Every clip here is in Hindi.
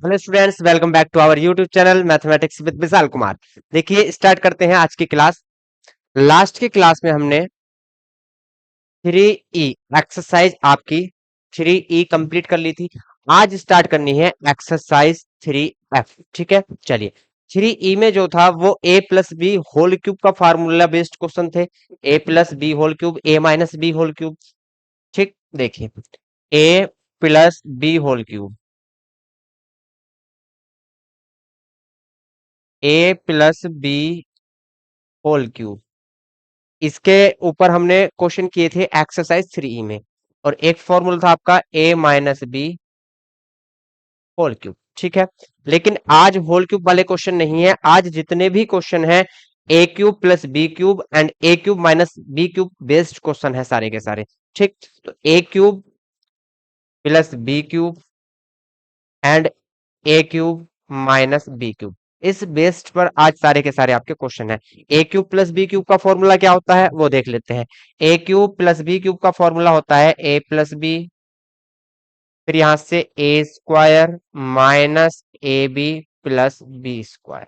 Hello students, welcome back to our YouTube channel mathematics with Vishal Kumar. देखिए, स्टार्ट करते हैं आज की क्लास। लास्ट की क्लास में हमने 3E एक्सरसाइज आपकी 3E कंप्लीट कर ली थी। आज स्टार्ट करनी है एक्सरसाइज 3F। ठीक है, चलिए। 3E में जो था वो a plus B whole cube का फार्मूला बेस्ड क्वेश्चन थे। a plus B whole cube, a minus B whole cube. ठीक, देखिए, a plus B whole cube, a plus B whole cube, इसके ऊपर हमने क्वेश्चन किए थे एक्सरसाइज 3 में। और एक फॉर्मूला था आपका a minus B whole cube. ठीक है, लेकिन आज होल क्यूब वाले क्वेश्चन नहीं है। आज जितने भी क्वेश्चन है a cube plus B cube and a cube minus B cube based question है सारे के सारे। ठीक, तो a cube plus B cube and A cube minus B cube, इस बेस्ड पर आज सारे के सारे आपके क्वेश्चन है। A cube plus B cube का फॉर्मूला क्या होता है वो देख लेते हैं। A cube plus B cube का फॉर्मूला होता है ए प्लस बी, फिर यहां से A square minus A B plus B square.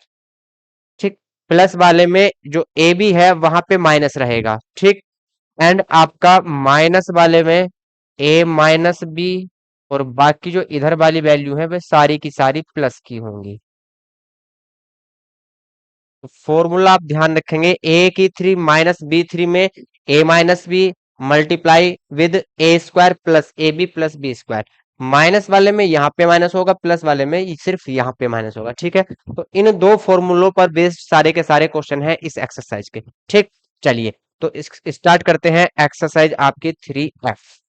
ठीक, प्लस वाले में जो ए बी है वहां पे माइनस रहेगा। ठीक, एंड आपका माइनस वाले में ए माइनस बी, और बाकी जो इधर वाली वैल्यू है वे सारी की सारी प्लस की होंगी। तो फॉर्मूला आप ध्यान रखेंगे, ए की थ्री माइनस बी थ्री में A minus B multiply with A square plus A B plus B square. Minus वाले में यहाँ पे माइनस होगा, प्लस वाले में सिर्फ यहाँ पे माइनस होगा। ठीक है, तो इन दो फॉर्मूलों पर बेस्ड सारे के सारे क्वेश्चन है इस एक्सरसाइज के। ठीक, चलिए, तो स्टार्ट करते हैं एक्सरसाइज आपकी 3F।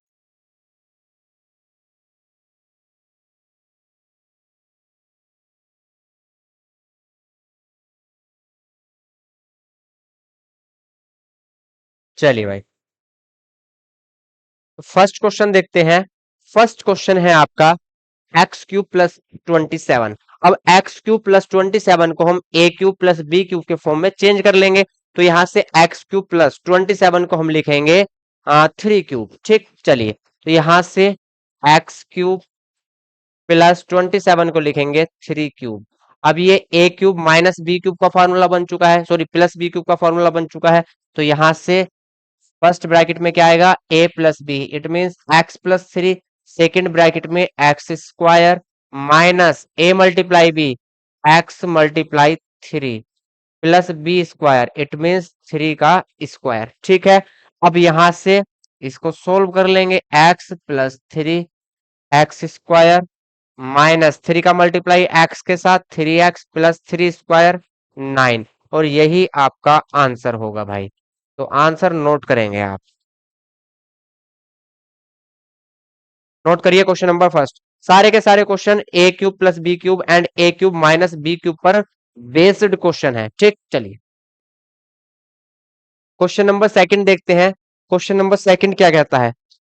चलिए भाई, फर्स्ट क्वेश्चन देखते हैं। फर्स्ट क्वेश्चन है आपका एक्स क्यूब प्लस 27। अब एक्स क्यूब प्लस 27 को हम ए क्यूब प्लस बी क्यूब के फॉर्म में चेंज कर लेंगे। तो यहां से एक्स क्यूब प्लस 27 को हम लिखेंगे 3 क्यूब। ठीक, चलिए, तो यहां से एक्स क्यूब प्लस 27 को लिखेंगे 3 क्यूब। अब ये A cube minus B cube का फॉर्मूला बन चुका है, सॉरी प्लस बी क्यूब का फॉर्मूला बन चुका है। तो यहां से फर्स्ट ब्रैकेट में क्या आएगा, A plus B, it means X plus three. Second bracket में X square minus A multiply B, X multiply three plus B square, it means three का स्क्वायर। ठीक है, अब यहां से इसको सोल्व कर लेंगे। X plus three X square minus three का मल्टीप्लाई एक्स के साथ, 3x प्लस थ्री स्क्वायर 9। और यही आपका आंसर होगा भाई। तो आंसर नोट करेंगे आप। नोट करिए क्वेश्चन नंबर फर्स्ट। सारे के सारे question A cube plus B cube and A cube minus B cube पर बेस्ड क्वेश्चन है। ठीक, चलिए क्वेश्चन नंबर सेकंड देखते हैं। क्वेश्चन नंबर सेकंड क्या कहता है।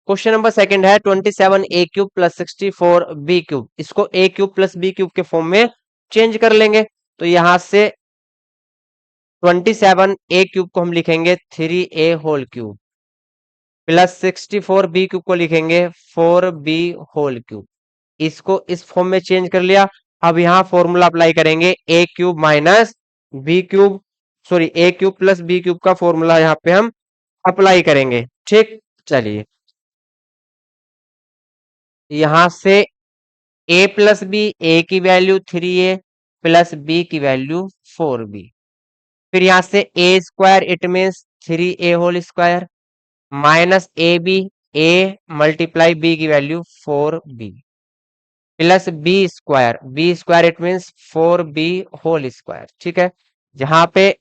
क्वेश्चन नंबर सेकंड है 27 ए क्यूब प्लस 64 बी क्यूब, इसको ए क्यूब प्लस बी क्यूब के फॉर्म में चेंज कर लेंगे। तो यहां से 27 ए क्यूब को हम लिखेंगे 3a whole cube, plus 64 B cube को लिखेंगे 4b होल क्यूब। इसको इस फॉर्म में चेंज कर लिया। अब यहां फॉर्मूला अप्लाई करेंगे, A cube minus B cube, sorry A cube plus B cube का फॉर्मूला यहां पे हम अप्लाई करेंगे। ठीक, चलिए, यहां से ए प्लस बी, ए की वैल्यू 3a प्लस बी की वैल्यू 4b, फिर यहां से A square, it means 3a whole square minus A B, A multiply B की value 4b plus B square it means 4b whole square. ठीक है, जहां पे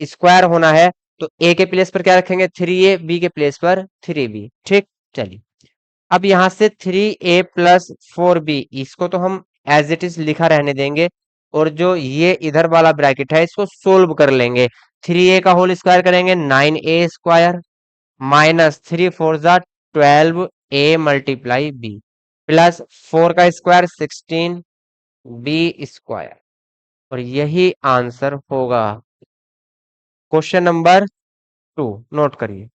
स्क्वायर होना है तो ए के प्लेस पर क्या रखेंगे, 3a, बी के प्लेस पर 3b। ठीक, चलिए, अब यहां से 3a प्लस 4b, इसको तो हम एज इट इज लिखा रहने देंगे। और जो ये इधर वाला ब्रैकेट है इसको सोल्व कर लेंगे। 3a का होल स्क्वायर करेंगे 9a square minus three four जा 12 ए मल्टीप्लाई बी प्लस फोर का स्क्वायर 16 बी स्क्वायर। और यही आंसर होगा क्वेश्चन नंबर टू। नोट करिए।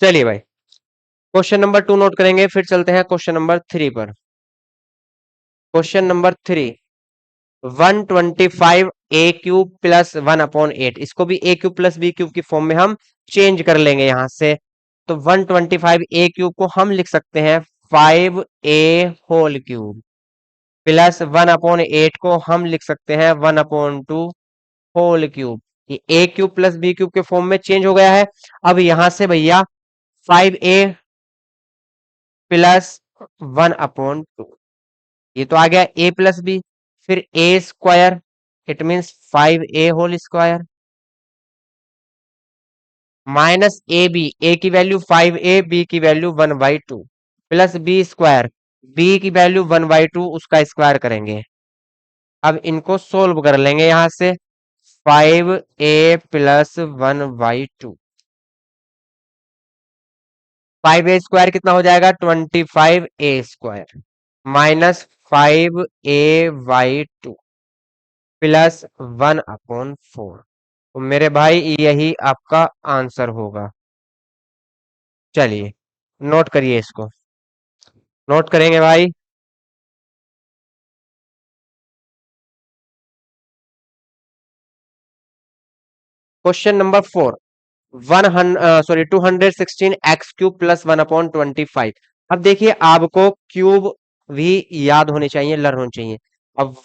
चलिए भाई, क्वेश्चन नंबर 2 नोट करेंगे, फिर चलते हैं क्वेश्चन नंबर 3 पर। क्वेश्चन नंबर 3, 125 ए क्यूब प्लस 1/8, इसको भी ए क्यूब प्लस बी क्यूब की फॉर्म में हम चेंज कर लेंगे यहां से। तो 125 ए क्यूब को हम लिख सकते हैं 5 ए होल क्यूब, प्लस 1/8 को हम लिख सकते हैं 1/2 होल क्यूब। ये A cube plus B cube के फॉर्म में चेंज हो गया है। अब यहां से भैया 5a प्लस 1/2, ये तो आ गया ए प्लस बी। फिर A square, it means 5a whole square, minus A की वैल्यू 5a, बी की value 1/2, plus B square, B की वैल्यू 1/2, उसका स्क्वायर करेंगे। अब इनको सोल्व कर लेंगे यहां से, 5a प्लस 1/2, 5a स्क्वायर कितना हो जाएगा, 25a square, minus 5a/2 plus 1/4। तो मेरे भाई यही आपका आंसर होगा। चलिए नोट करिए इसको, नोट करेंगे भाई। Question number 4, 216 x³ plus 1/25। अब देखिए आपको क्यूब भी याद होने चाहिए, लर्न होने चाहिए। अब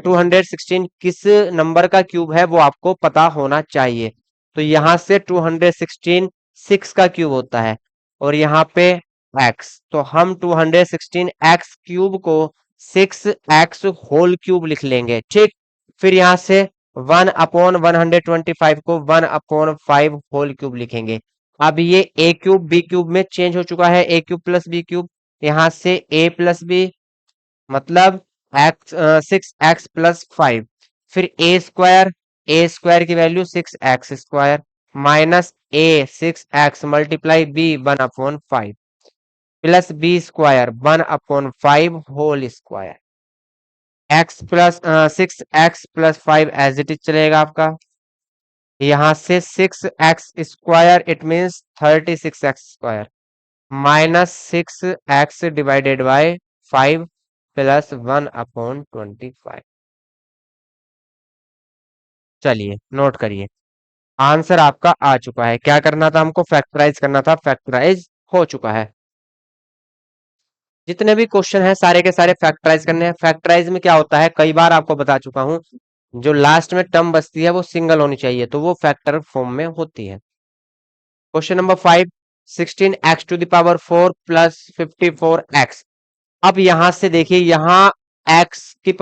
216 किस नंबर का क्यूब है वो आपको पता होना चाहिए। तो यहां से 216 6 का क्यूब होता है, और यहाँ पे x, तो हम 216 x³ को 6x होल क्यूब लिख लेंगे, ठीक। फिर यहाँ से 1/125 को 1/5 होल क्यूब लिखेंगे। अब ये ए क्यूब बी क्यूब में चेंज हो चुका है, A cube plus B cube, यहां से ए प्लस बी, मतलब एक्स 6x+5। फिर ए स्क्वायर की value 6x² minus A 6x multiply B 1/5, plus B square 1/5 whole square. X plus 6x+5 as it is चलेगा आपका। यहां से 6x² it means 36x² minus 6x divided by 5 plus 1/25। चलिए नोट करिए, आंसर आपका आ चुका है। क्या करना था हमको, फैक्टराइज करना था, फैक्टराइज हो चुका है। जितने भी क्वेश्चन है सारे के सारे फैक्टराइज करने हैं। फैक्टराइज में क्या होता है, कई बार आपको बता चुका हूं, जो लास्ट में टर्म बचती है वो सिंगल होनी चाहिए, तो वो फैक्टर फॉर्म में होती है। Question number 5, 16x⁴ plus 54x। अब यहां से देखिए, यहाँ x³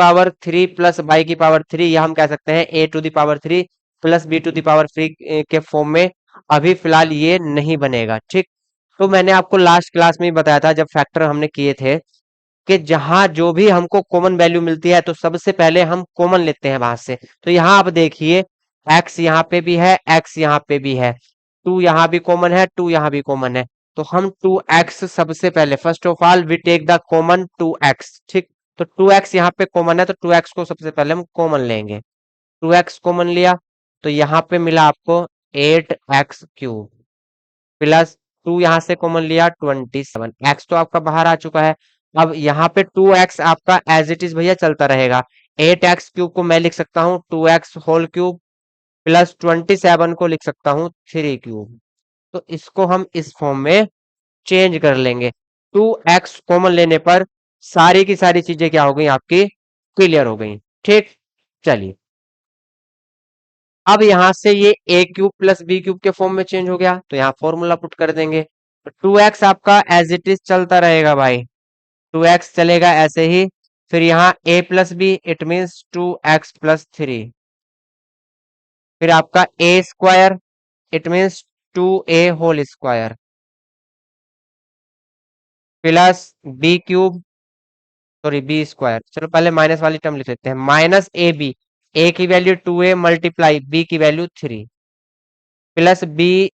प्लस y³ यह हम कह सकते हैं a⁴ प्लस b⁴ के फॉर्म में अभी फिलहाल ये नहीं बनेगा, ठीक। तो मैंने आपको लास्ट क्लास में ही बताया था जब फैक्टर हमने किए थे, कि जहां जो भी हमको कॉमन वैल्यू मिलती है तो सबसे पहले हम कॉमन लेते हैं वहां से। तो यहाँ आप देखिए, x यहाँ पे भी है, x यहाँ पे भी है, 2 यहाँ भी कॉमन है, 2 यहाँ भी कॉमन है। तो हम 2x सबसे पहले, first of all we take the common 2x, ठीक। तो 2x यहाँ पे कॉमन है, तो 2x को सबसे पहले हम कॉमन लेंगे। 2x कॉमन लिया, तो यहाँ पे मिला आपको 8x³ प्लस 2 यहां से कॉमन लिया 27, x तो आपका बाहर आ चुका है। अब यहाँ पे 2x आपका एज इट इज भैया चलता रहेगा। 8x³ को मैं लिख सकता हूँ 2x होल क्यूब, प्लस 27 को लिख सकता हूँ 3 क्यूब। तो इसको हम इस फॉर्म में चेंज कर लेंगे। 2x कॉमन लेने पर सारी की सारी चीजें क्या हो गई आपकी, क्लियर हो गई, ठीक। चलिए अब यहां से ये a³ प्लस b³ के फॉर्म में चेंज हो गया, तो यहाँ फॉर्मूला पुट कर देंगे। तो 2x आपका एज इट इज चलता रहेगा भाई, 2x चलेगा ऐसे ही। फिर यहाँ a plus B, it means 2x+3। फिर आपका a² it means 2a whole square, plus b³ sorry b², चलो पहले माइनस वाली टर्म लिख लेते हैं, माइनस a की वैल्यू 2a मल्टीप्लाई b की value 3, plus b²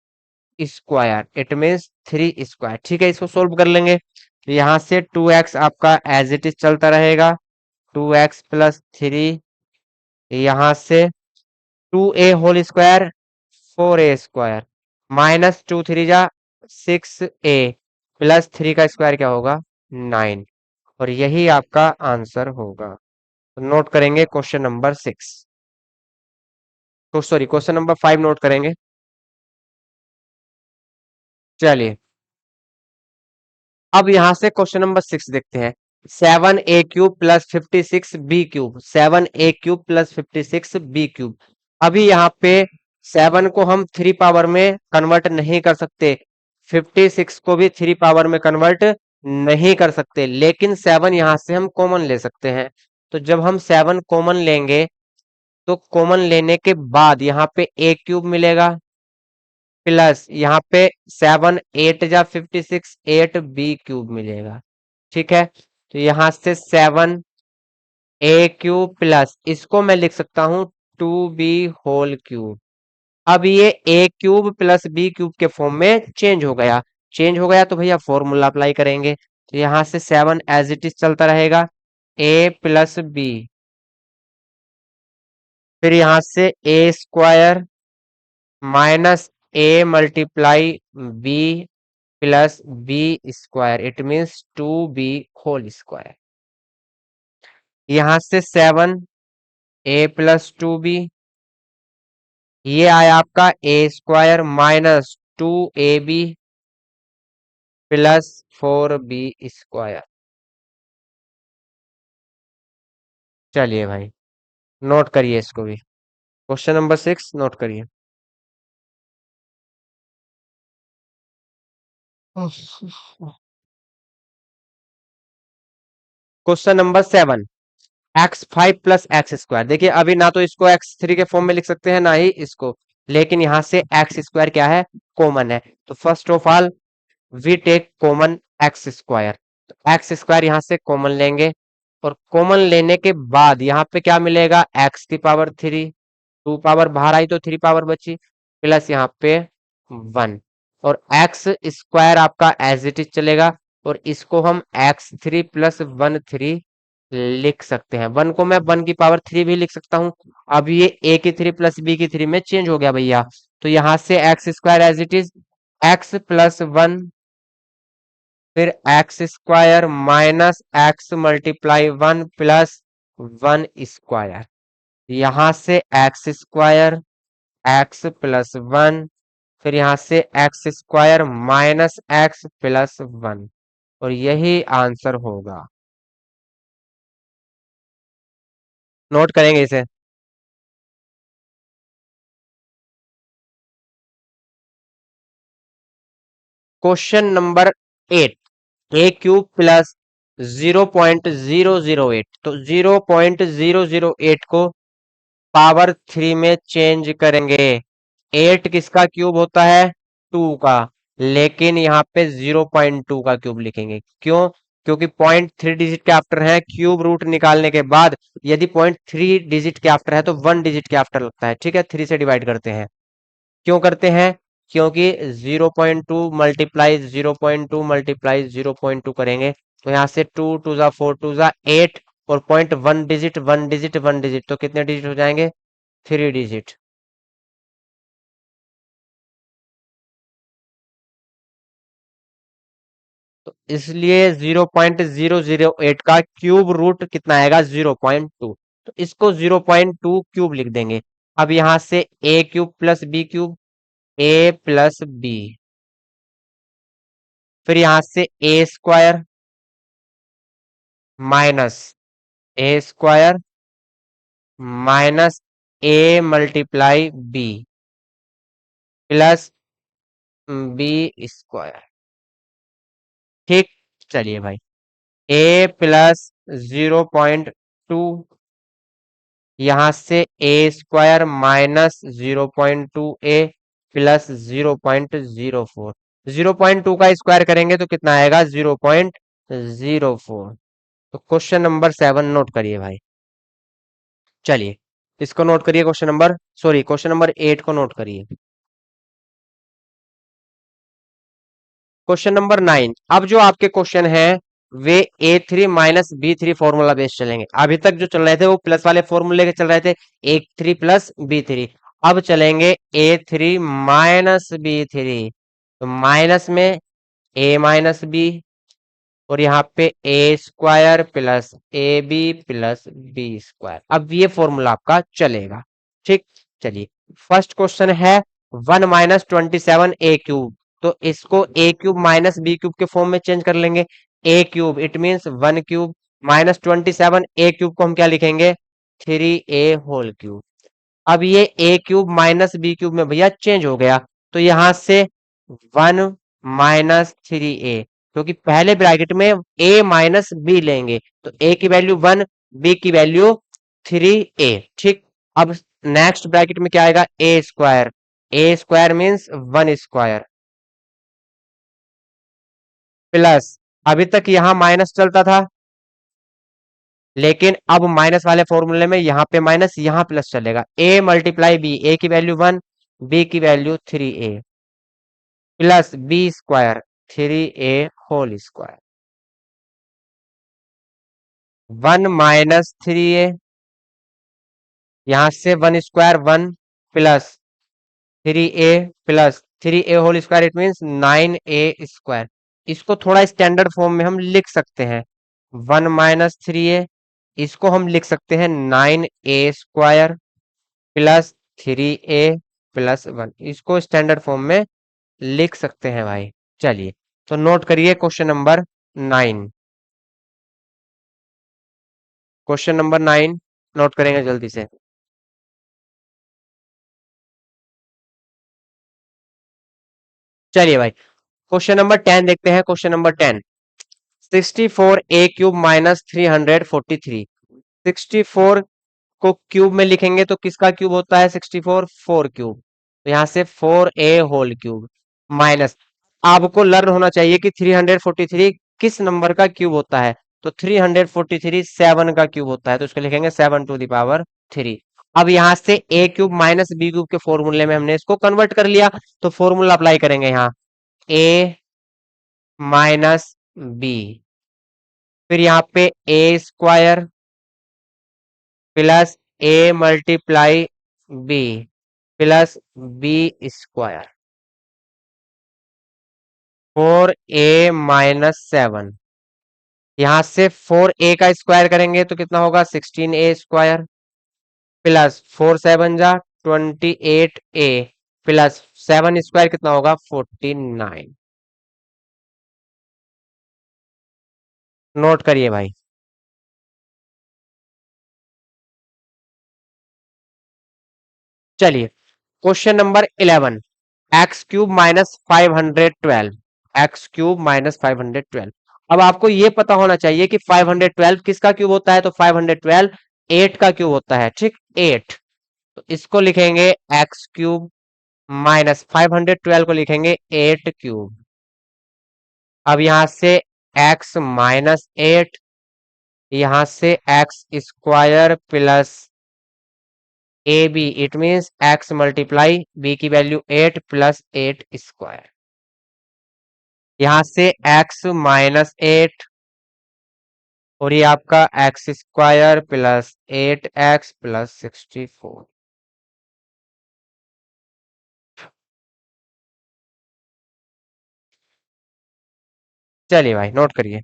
it means 3², ठीक है। इसको सोल्व कर लेंगे, तो यहां से 2x आपका एज इट इज चलता रहेगा, 2x+3, यहां से 2a whole square 4a square, minus 2 3 जा 6a, प्लस 3 का स्क्वायर क्या होगा 9, और यही आपका आंसर होगा। तो नोट करेंगे क्वेश्चन नंबर 6, तो सॉरी क्वेश्चन नंबर 5 नोट करेंगे। चलिए अब यहां से क्वेश्चन नंबर 6 देखते हैं। 7a³ plus 56b³, 7a³ plus 56b³। अभी यहाँ पे 7 को हम 3 पावर में कन्वर्ट नहीं कर सकते, 56 को भी 3 पावर में कन्वर्ट नहीं कर सकते, लेकिन 7 यहां से हम कॉमन ले सकते हैं। तो जब हम 7 कॉमन लेंगे तो कॉमन लेने के बाद यहाँ पे a³ मिलेगा, प्लस यहाँ पे 7 8 जा 56, 8b³ मिलेगा। ठीक है, तो यहां से 7a³ प्लस इसको मैं लिख सकता हूं 2b³ अब ये a³ प्लस b³ के फॉर्म में चेंज हो गया, चेंज हो गया तो भैया फॉर्मूला अप्लाई करेंगे। तो यहां से 7 एज इट इज चलता रहेगा, a प्लस बी, फिर यहां से a² minus a multiply b plus b², it means 2b²। यहां से 7a प्लस 2b, ये आया आपका a² minus 2ab plus 4b²। चलिए भाई नोट करिए इसको भी, क्वेश्चन नंबर 6 नोट करिए। Question number 7, x5 plus x²। देखिए अभी ना तो इसको x3 के फॉर्म में लिख सकते हैं ना ही इसको, लेकिन यहां से x² क्या है कॉमन है। तो first of all we take common x², तो x² यहां से कॉमन लेंगे, और कॉमन लेने के बाद यहाँ पे क्या मिलेगा x⁻3, 2 पावर बाहर आई तो 3 पावर बची, प्लस यहाँ पे 1, और x² आपका एज इट इज चलेगा, और इसको हम x3 प्लस 1 3 लिख सकते हैं। 1 को मैं 1⁻³ भी लिख सकता हूँ। अब ये a³ प्लस b³ में चेंज हो गया भैया, तो यहां से x² as it is x plus 1, फिर x² minus x multiply 1 plus 1², यहां से x² x प्लस 1, फिर यहां से x² माइनस x प्लस 1, और यही आंसर होगा। नोट करेंगे इसे। क्वेश्चन नंबर 8, a³ प्लस 0.008, तो 0.008 को पावर 3 में चेंज करेंगे। 8 किसका क्यूब होता है 2 का, लेकिन यहाँ पे 0.2 का क्यूब लिखेंगे। क्यों? क्योंकि 0.3 डिजिट के आफ्टर है, क्यूब रूट निकालने के बाद यदि 0.3 डिजिट के आफ्टर है तो 1 डिजिट के आफ्टर लगता है। ठीक है, 3 से डिवाइड करते हैं। क्यों करते हैं? क्योंकि 0.2 मल्टीप्लाई 0.2 मल्टीप्लाई 0.2 करेंगे, तो यहाँ से 2 2 जा 4 2 जा 8, और पॉइंट 1 डिजिट 1 डिजिट 1 डिजिट, तो कितने डिजिट हो जाएंगे 3 डिजिट। तो इसलिए 0.008 का क्यूब रूट कितना आएगा 0.2, तो इसको 0.2 क्यूब लिख देंगे। अब यहां से a³ plus b³, a plus B, फिर यहां से a² minus a² minus a multiply b plus b²। ठीक, चलिए भाई a प्लस 0.2, यहां से a² माइनस 0.2a प्लस 0.04, 0.2 का स्क्वायर करेंगे तो कितना आएगा 0.04। तो क्वेश्चन नंबर 7 नोट करिए भाई। चलिए इसको नोट करिए, question number sorry question number 8 को नोट करिए। क्वेश्चन नंबर 9, अब जो आपके क्वेश्चन है वे a3 minus b3 formula based चलेंगे। अभी तक जो चल रहे थे वो प्लस वाले फॉर्मूले के चल रहे थे, a3 प्लस b3। अब चलेंगे a3 माइनस b3, तो माइनस में ए माइनस बी, और यहाँ पे A square plus A B plus B square. अब ये फॉर्मूला आपका चलेगा। ठीक, चलिए फर्स्ट क्वेश्चन है 1 - 27 a³ तो इसको a³ माइनस b³ के फॉर्म में चेंज कर लेंगे। a³ इट मींस 1³ -27 a³ को हम क्या लिखेंगे 3a होल क्यूब। अब ये a³ माइनस b³ में भैया चेंज हो गया, तो यहां से 1 - 3a, क्योंकि पहले ब्रैकेट में a माइनस बी लेंगे, तो a की वैल्यू 1, b की वैल्यू 3a। ठीक, अब नेक्स्ट ब्रैकेट में क्या आएगा a² मीन्स 1² प्लस, अभी तक यहां माइनस चलता था, लेकिन अब माइनस वाले फॉर्मूले में यहाँ पे माइनस यहाँ प्लस चलेगा। a मल्टीप्लाई b, a की वैल्यू 1, b की value 3a plus b² 3a whole square. 1 - 3a, यहां से 1² 1 plus 3a plus 3a whole square it means 9a²। इसको थोड़ा स्टैंडर्ड फॉर्म में हम लिख सकते हैं। 1 - 3a, इसको हम लिख सकते हैं 9a² प्लस 3a प्लस 1। इसको स्टैंडर्ड फॉर्म में लिख सकते हैं भाई। चलिए, तो नोट करिए question number 9। Question number 9 note करेंगे जल्दी से। चलिए भाई, क्वेश्चन नंबर 10 देखते हैं। Question number 10, 64a³ minus 343। 64 को क्यूब में लिखेंगे तो किसका क्यूब होता है 64? 4³ तो यहाँ से 4a होल क्यूब माइनस, आपको लर्न होना चाहिए कि 343 किस नंबर का क्यूब होता है, तो 343 7 का क्यूब होता है, तो इसको लिखेंगे 7⁻3। अब यहाँ से a³ माइनस b³ के फॉर्मूले में हमने इसको कन्वर्ट कर लिया, तो फॉर्मूला अप्लाई करेंगे यहाँ a माइनस बी, फिर यहाँ पे a² plus a multiply b plus b²। 4a - 7, यहां से 4a का स्क्वायर करेंगे तो कितना होगा 16a² प्लस 4 7 जा 28a प्लस 7² कितना होगा 49। नोट करिए भाई। चलिए, क्वेश्चन नंबर 11, x³ -512, x³ -512। अब आपको ये पता होना चाहिए कि 512 किसका क्यूब होता है, तो 512 8 का क्यूब होता है। ठीक, 8, तो इसको लिखेंगे x³ माइनस 512 को लिखेंगे 8³। अब यहां से x -8, यहां से x² plus A B it means x multiply b की वैल्यू 8 प्लस 8²। यहां से x -8 और ये आपका x² प्लस 8x प्लस 64। चलिए भाई नोट करिए।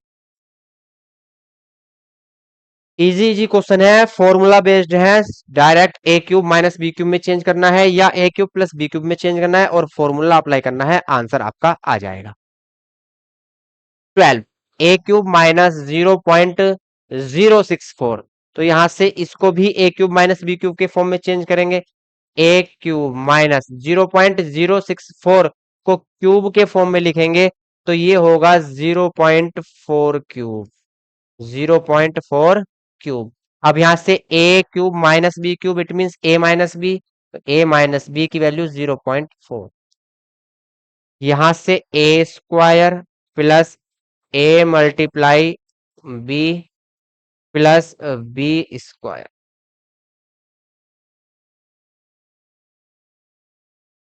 इजी इजी क्वेश्चन है, फॉर्मूला बेस्ड है। डायरेक्ट a³ माइनस b³ में चेंज करना है या a³ प्लस b³ में चेंज करना है और फॉर्मूला अप्लाई करना है, आंसर आपका आ जाएगा। 12, a³ माइनस 0.064, तो यहां से इसको भी a³ माइनस b³ के फॉर्म में चेंज करेंगे। a³ माइनस 0.064 को क्यूब के फॉर्म में लिखेंगे तो ये होगा 0.4³ 0.4³ अब यहां से a³ minus b³ it means a minus B, तो a माइनस बी की वैल्यू 0.4। यहां से a² plus a multiply b plus b²।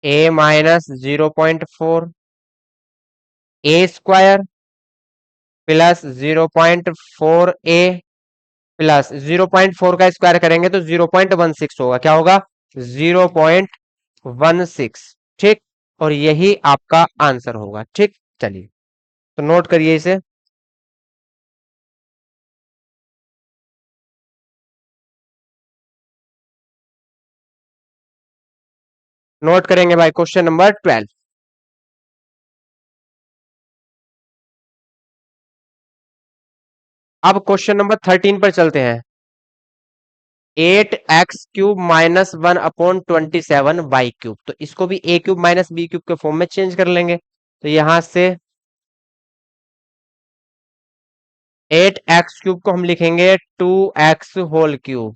a minus 0.4 a² plus 0.4a plus 0.4 का स्क्वायर करेंगे तो 0.16 होगा। क्या होगा 0.16। ठीक, और यही आपका आंसर होगा। ठीक, चलिए तो नोट करिए इसे। नोट करेंगे भाई क्वेश्चन नंबर 12। अब क्वेश्चन नंबर 13 पर चलते हैं। 8x³ minus 1/27 y³। तो इसको भी a³ माइनस b³ के फॉर्म में चेंज कर लेंगे। तो यहां से 8x³ को हम लिखेंगे 2x²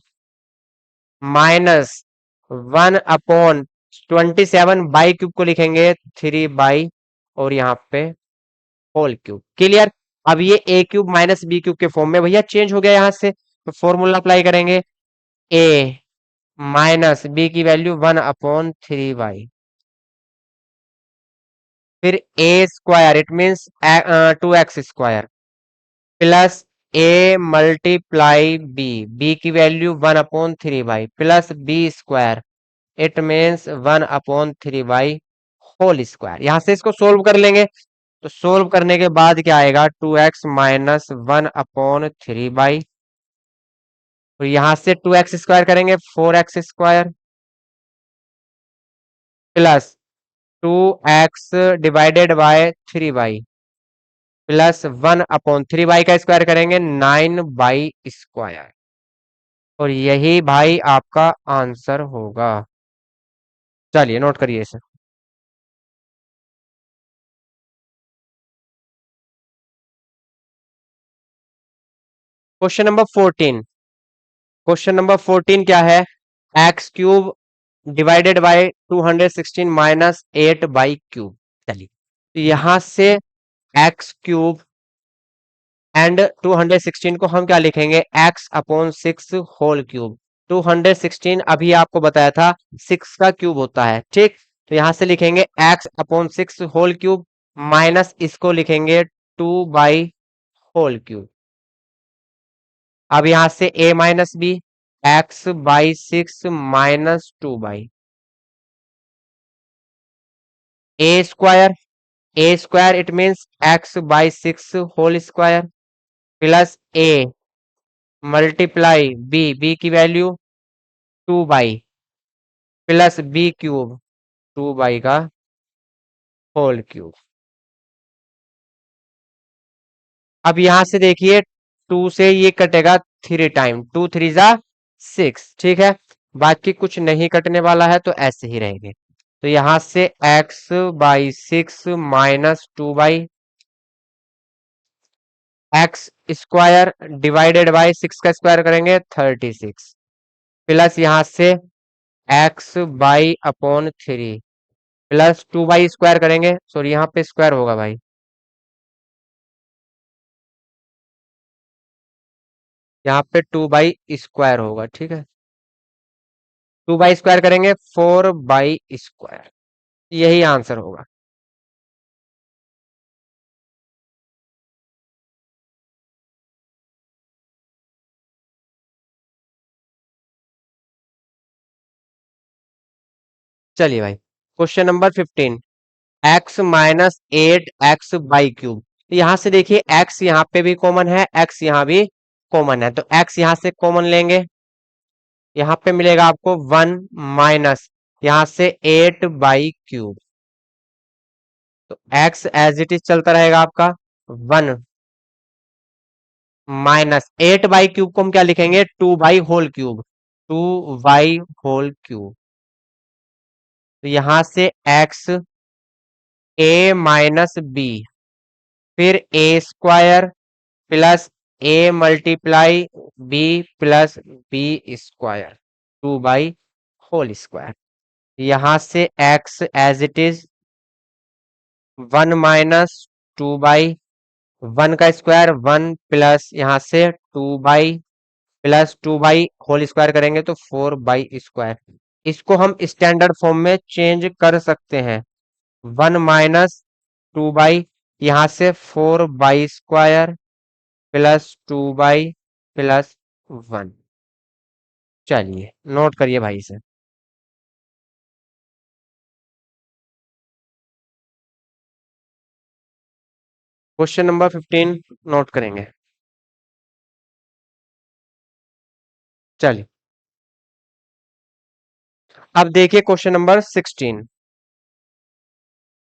माइनस 1/27 y³ को लिखेंगे 3 और यहाँ पे होल क्यूब। क्लियर। अब ये a³ माइनस b³ के फॉर्म में भैया चेंज हो गया यहां से, तो फॉर्मूला अप्लाई करेंगे। a माइनस b की वैल्यू 1/3y, फिर a square it means 2x² plus a multiply b की value 1/3y plus b² it means 1/3y whole square. यहां से इसको सोल्व कर लेंगे। तो सोल्व करने के बाद क्या आएगा, 2x माइनस 1/3y, तो यहां से 2x² करेंगे 4x² plus 2x divided by 3y plus 1/3y का स्क्वायर करेंगे 9y²। और यही भाई आपका आंसर होगा। चलिए नोट करिए इसे। Question number 14। क्वेश्चन नंबर 14 क्या है, x³ divided by 216 minus 8y³। चलिए, तो यहां से x³ एंड 216 को हम क्या लिखेंगे, x/6 होल क्यूब। 216 अभी आपको बताया था 6 का क्यूब होता है, ठीक। तो यहां से लिखेंगे x/6 होल क्यूब माइनस इसको लिखेंगे 2/होल क्यूब। अब यहां से a minus B, x/6 minus 2 a square it means x/6 whole square plus a multiply B की वैल्यू 2 प्लस b³ 2 का होल क्यूब। अब यहां से देखिए 2 से ये कटेगा 3 टाइम, 2 3 जा 6, ठीक है। बाकी कुछ नहीं कटने वाला है तो ऐसे ही रहेंगे। तो यहां से x/6 minus 2x² divided by 6 का स्क्वायर करेंगे 36 प्लस यहां से x/3 प्लस 2 स्क्वायर करेंगे, सॉरी यहाँ पे स्क्वायर होगा भाई, यहाँ पे 2 स्क्वायर होगा, ठीक है। 2 स्क्वायर करेंगे 4 स्क्वायर, यही आंसर होगा। चलिए भाई, क्वेश्चन नंबर 15। x-8x/3। यहां से देखिए x यहाँ पे भी कॉमन है, x यहाँ भी कॉमन है, तो x यहाँ से कॉमन लेंगे। यहाँ पे मिलेगा आपको 1 माइनस यहाँ से 8/3। तो x एज इट इज चलता रहेगा आपका 1 माइनस 8/3 को हम क्या लिखेंगे, 2/होल क्यूब, 2/होल क्यूब। तो यहां से x a माइनस बी, फिर a² plus a multiply b plus b², 2/होल स्क्वायर। यहां से x as it is 1 minus 2/1 का स्क्वायर 1 प्लस यहां से 2 प्लस 2/होल स्क्वायर करेंगे तो 4/स्क्वायर। इसको हम स्टैंडर्ड फॉर्म में चेंज कर सकते हैं। 1 माइनस 2 यहां से 4/स्क्वायर प्लस 2/+1। चलिए नोट करिए भाई इसे। क्वेश्चन नंबर 15 नोट करेंगे। चलिए अब देखिए question number 16।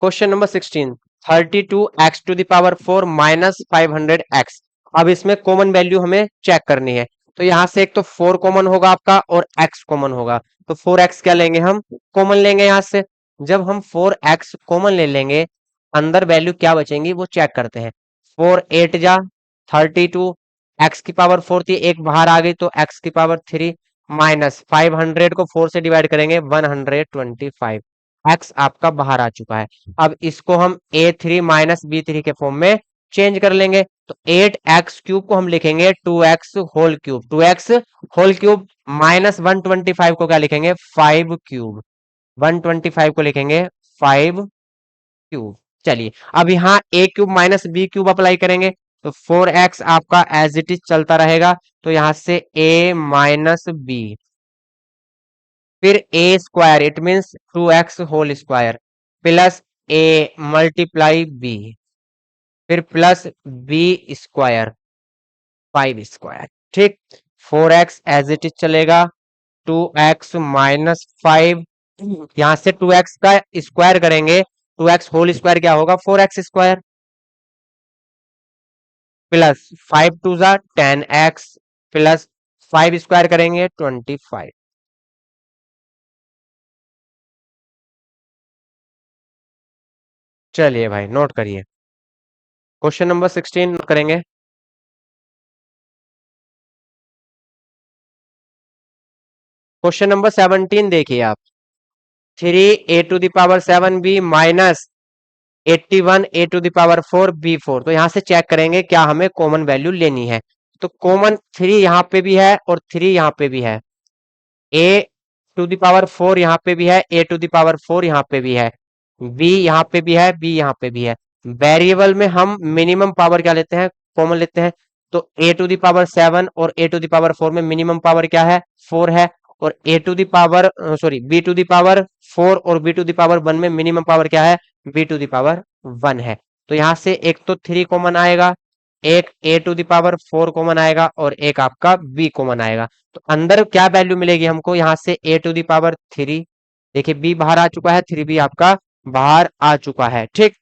Question number 16, 32 x⁴ minus 500 x। अब इसमें कॉमन वैल्यू हमें चेक करनी है। तो यहां से एक तो 4 कॉमन होगा आपका और x कॉमन होगा। तो 4x क्या लेंगे हम, कॉमन लेंगे यहां से। जब हम 4x कॉमन ले लेंगे, अंदर वैल्यू क्या बचेंगी वो चेक करते हैं। 4 8 जा 32, x⁴ थी, एक बाहर आ गई तो x⁴ माइनस 500 को 4 से डिवाइड करेंगे 125। एक्स आपका बाहर आ चुका है। अब इसको हम a3 - b3 के फॉर्म में चेंज कर लेंगे। तो 8x³ को हम लिखेंगे 2x whole cube, 2x whole cube minus 125 को क्या लिखेंगे 5 क्यूब, 125 को लिखेंगे 5 क्यूब। चलिए अब यहाँ a³ - b³ अप्लाई करेंगे। तो 4x आपका एज इट इज चलता रहेगा। तो यहां से a - b, फिर a² it means 2x whole square plus a × b, फिर प्लस b² 5²। ठीक, 4x एज इट इज चलेगा, 2x - 5, यहां से 2x का स्क्वायर करेंगे, 2x होल स्क्वायर क्या होगा 4x² प्लस 5 2 जा 10x प्लस 5² करेंगे 25। चलिए भाई नोट करिए, क्वेश्चन नंबर 16 नोट करेंगे। क्वेश्चन नंबर 17 देखिए आप, 3 a⁴ माइनस 81 a⁴ तो यहां से चेक करेंगे क्या हमें कॉमन वैल्यू लेनी है। तो कॉमन 3 यहां पे भी है और 3 यहां पे भी है, a⁴ यहाँ पे भी है, a⁴ यहाँ पे भी है, b यहाँ पे भी है, b यहाँ पे भी है। वेरिएबल में हम मिनिमम पावर क्या लेते हैं, कॉमन लेते हैं। तो a⁴ और a⁴ में मिनिमम पावर क्या है 4 है, और b⁴ और b⁴ में मिनिमम पावर क्या है b⁴ है। तो यहां से एक तो 3 कॉमन आएगा, एक a⁴ कॉमन आएगा और एक आपका b कॉमन आएगा। तो अंदर क्या वैल्यू मिलेगी हमको, यहाँ से a⁴ देखिए b बाहर आ चुका है, 3b आपका बाहर आ चुका है। ठीक,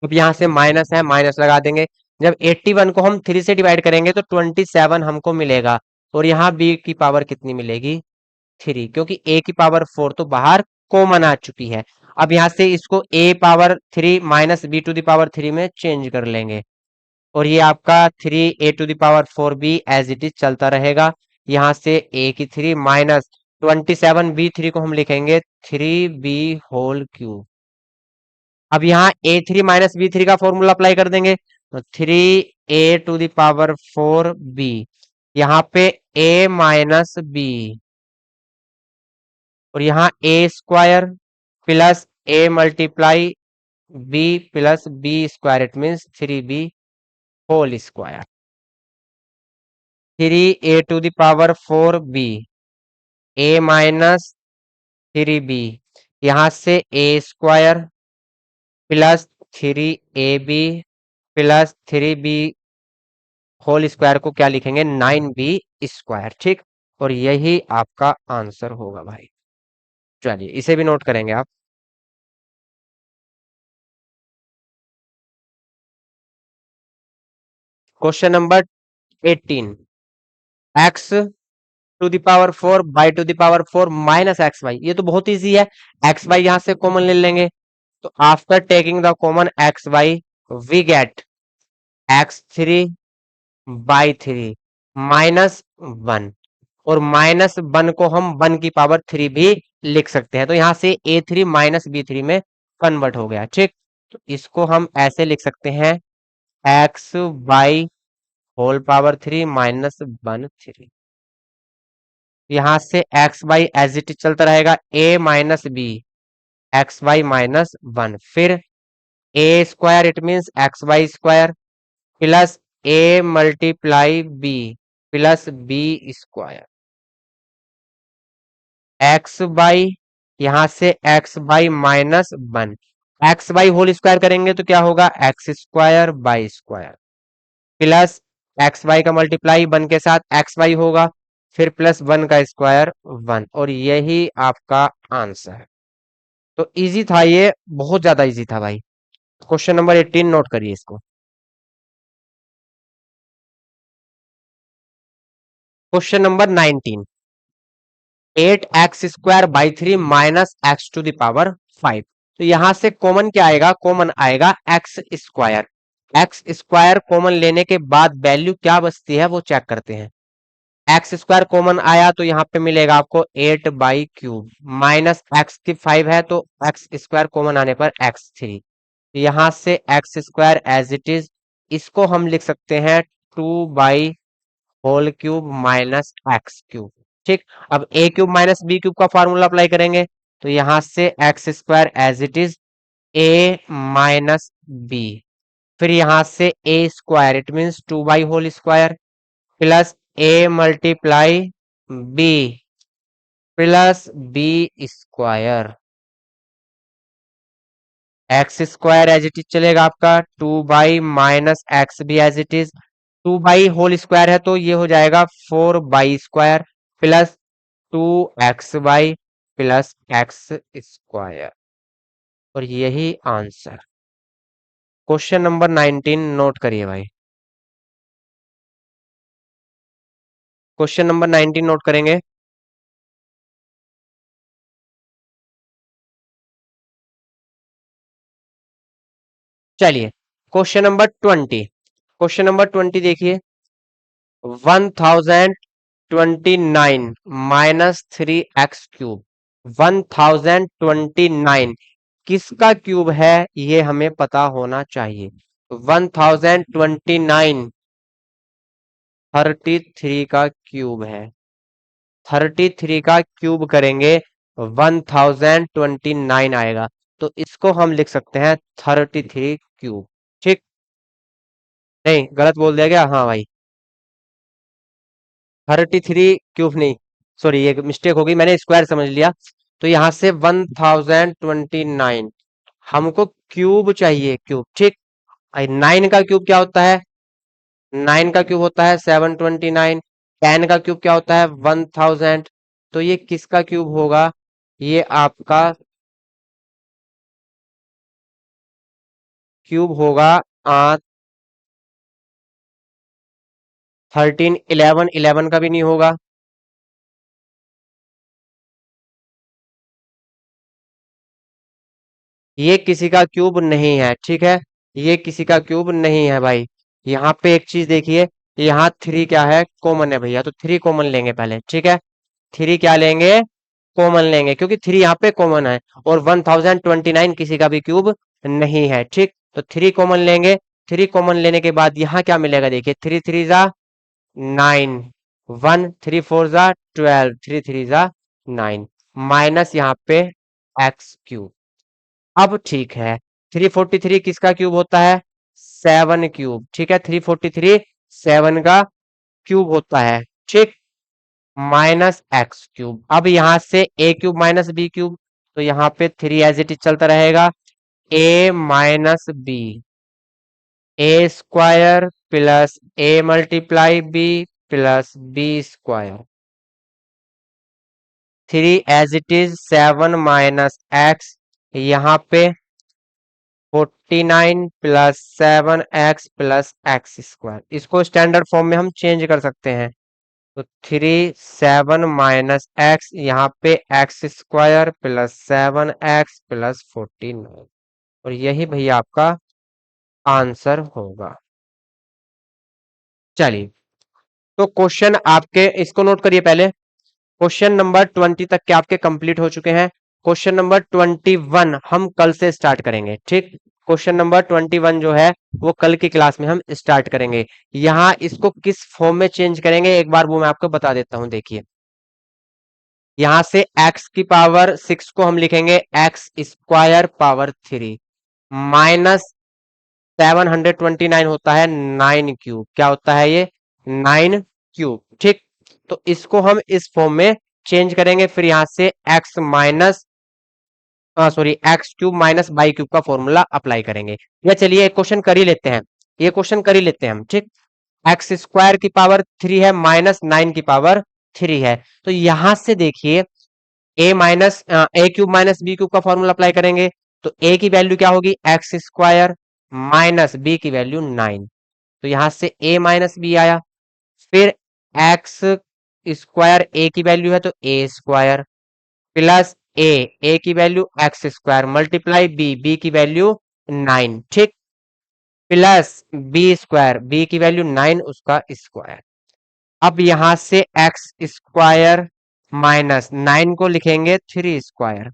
अब यहाँ से माइनस है, माइनस लगा देंगे। जब 81 को हम 3 से डिवाइड करेंगे तो 27 हमको मिलेगा, और यहाँ b की पावर कितनी मिलेगी 3, क्योंकि a⁴ तो बाहर कॉमन आ चुकी है। अब यहाँ से इसको a⁴ माइनस b⁴ में चेंज कर लेंगे, और ये आपका 3 a⁴ भी एज इट इज चलता रहेगा। यहाँ से a³ माइनस 27b3 को हम लिखेंगे 3b होल क्यूब। अब यहाँ a3 - b3 का फॉर्मूला अप्लाई कर देंगे। तो 3 a⁴ यहाँ पे a - b, और यहाँ a² plus a × b plus b² it means 3b whole square. 3 a⁴ a - 3b, यहाँ से a² plus 3ab plus 3b whole square को क्या लिखेंगे 9b²। ठीक, और यही आपका आंसर होगा भाई। चलिए इसे भी नोट करेंगे आप। Question number 18, x⁴ y⁴ minus xy, ये तो बहुत इजी है। xy यहां से कॉमन ले लेंगे। तो after taking the common xy we get x3/3 -1, और -1 को हम 1 की पावर 3 भी लिख सकते हैं। तो यहां से a3 - b3 में कन्वर्ट हो गया। ठीक, तो इसको हम ऐसे लिख सकते हैं x/3 -1 3। यहां से x/y एज इट चलता रहेगा, a - b x/y - 1, फिर a² it means xy² plus a × b plus b², x/y यहाँ से x/y -1 x by whole square करेंगे तो क्या होगा, X square by square plus X Y का मल्टीप्लाई वन के साथ एक्स वाई होगा, फिर प्लस वन का स्क्वायर वन, और यही आपका आंसर है। तो इजी था ये, बहुत ज्यादा इजी था भाई। क्वेश्चन नंबर 18 नोट करिए इसको। Question number 19, 8x² by 3 minus X to the power 5। तो यहां से कॉमन क्या आएगा, कॉमन आएगा X square. X square common लेने के बाद वैल्यू क्या बचती है वो चेक करते हैं। एक्स स्क्वायर कॉमन आया तो यहाँ पे मिलेगा आपको 8/3, माइनस एक्स की 5 है तो एक्स स्क्वायर कॉमन आने पर x3। यहां से X square as it is, इसको हम लिख सकते हैं 2/होल क्यूब माइनस x³ ठीक। अब a³ - b³ का फॉर्मूला अप्लाई करेंगे तो यहां से X square as it is a - b, फिर यहां से a स्क्वायर इट मीन्स 2/होल square plus a multiply b plus b square. X square as it is चलेगा आपका, 2/-x भी एज इट इज, 2/होल स्क्वायर है तो ये हो जाएगा 4/स्क्वायर plus 2x plus X square, और यही आंसर। क्वेश्चन नंबर 19 नोट करिए भाई। क्वेश्चन नंबर 19 नोट करेंगे। चलिए क्वेश्चन नंबर 20। क्वेश्चन नंबर 20 देखिए, 1029 माइनस 3x³। 1029 किसका क्यूब है ये हमें पता होना चाहिए। 1029 33 का क्यूब है, 33 का क्यूब करेंगे 1029 आएगा, तो इसको हम लिख सकते हैं 33³ ठीक। नहीं गलत बोल दिया क्या, हाँ भाई 33³ नहीं, सॉरी ये मिस्टेक हो गई, मैंने स्क्वायर समझ लिया। तो यहां से 1029 हमको क्यूब चाहिए, क्यूब ठीक। 9 का क्यूब क्या होता है, 9 का क्यूब होता है 729। 10 का क्यूब क्या होता है 1000। तो ये किसका क्यूब होगा, ये आपका क्यूब होगा 13, 11, 11 का भी नहीं होगा। ये किसी का क्यूब नहीं है ठीक है, ये किसी का क्यूब नहीं है भाई। यहाँ पे एक चीज देखिए, यहाँ 3 क्या है, कॉमन है भैया, तो 3 कॉमन लेंगे पहले ठीक है। 3 क्या लेंगे, कॉमन लेंगे, क्योंकि 3 यहाँ पे कॉमन है, और 1029 किसी का भी क्यूब नहीं है ठीक। तो 3 कॉमन लेंगे। 3 कॉमन लेने के बाद यहाँ क्या मिलेगा, देखिए 3 3 जा 9, 1 3 4 जा 12, 3 3 जा 9, माइनस यहाँ पे x³। अब ठीक है, 343 किसका क्यूब होता है, 7³ ठीक है। 343 7 का क्यूब होता है ठीक, माइनस x³। अब यहां से a³ माइनस b³, तो यहाँ पे 3 एज इट इज चलता रहेगा, a minus B, A square plus a multiply b plus b square. 3 as it is 7 minus X, यहाँ पे 49 plus 7x plus X square, इसको स्टैंडर्ड फॉर्म में हम चेंज कर सकते हैं। तो 3 7 माइनस एक्स, यहाँ पे x square plus 7x plus 49, और यही भैया आपका आंसर होगा। चलिए, तो क्वेश्चन आपके इसको नोट करिए पहले। क्वेश्चन नंबर 20 तक के आपके कंप्लीट हो चुके हैं। क्वेश्चन नंबर 21 हम कल से स्टार्ट करेंगे ठीक। क्वेश्चन नंबर 21 जो है वो कल की क्लास में हम स्टार्ट करेंगे। यहाँ इसको किस फॉर्म में चेंज करेंगे एक बार वो मैं आपको बता देता हूं, देखिए। यहां से x की पावर 6 को हम लिखेंगे एक्स स्क्वायर पावर 3, माइनस 729 होता है 9³ क्या होता है ये, 9³ ठीक। तो इसको हम इस फॉर्म में चेंज करेंगे, फिर यहां से x minus sorry X cube minus Y cube का फॉर्मूला अप्लाई करेंगे। या चलिए एक क्वेश्चन कर ही लेते हैं, ये क्वेश्चन कर ही लेते हैं हम, ठीक। एक्स स्क्वायर की पावर 3 है माइनस 9 की पावर 3 है, तो यहां से देखिए ए क्यूब माइनस बी क्यूब का फॉर्मूला अप्लाई करेंगे, तो ए की वैल्यू क्या होगी एक्स स्क्वायर माइनस बी की वैल्यू 9, तो यहां से ए माइनस बी आया। फिर एक्स स्क्वायर ए की वैल्यू है तो ए स्क्वायर प्लस ए की value X square multiply B की वैल्यू 9, ठीक, प्लस बी स्क्वायर बी की वैल्यू 9 उसका स्क्वायर। अब यहां से एक्स स्क्वायर माइनस 9 को लिखेंगे 3 स्क्वायर,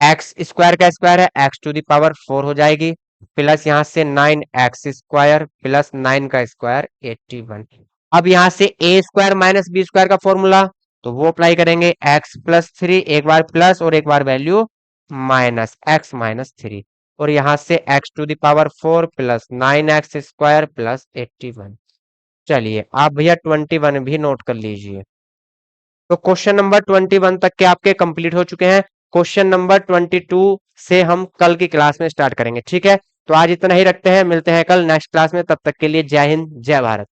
एक्स स्क्वायर का स्क्वायर है एक्स टू द पावर 4 हो जाएगी, प्लस यहां से 9 एक्स स्क्वायर प्लस 9 का स्क्वायर 81। अब यहां से A square minus B square का फॉर्मूला, तो वो अप्लाई करेंगे एक्स प्लस 3, एक बार प्लस और एक बार वैल्यू माइनस एक्स माइनस 3, और यहां से X to the power 4 plus 9 X square plus 81। चलिए आप भैया 21 भी नोट कर लीजिए। तो क्वेश्चन नंबर 21 तक के आपके कंप्लीट हो चुके हैं। क्वेश्चन नंबर 22 से हम कल की क्लास में स्टार्ट करेंगे, ठीक है। तो आज इतना ही रखते हैं, मिलते हैं कल नेक्स्ट क्लास में, तब तक के लिए जय हिंद जय भारत।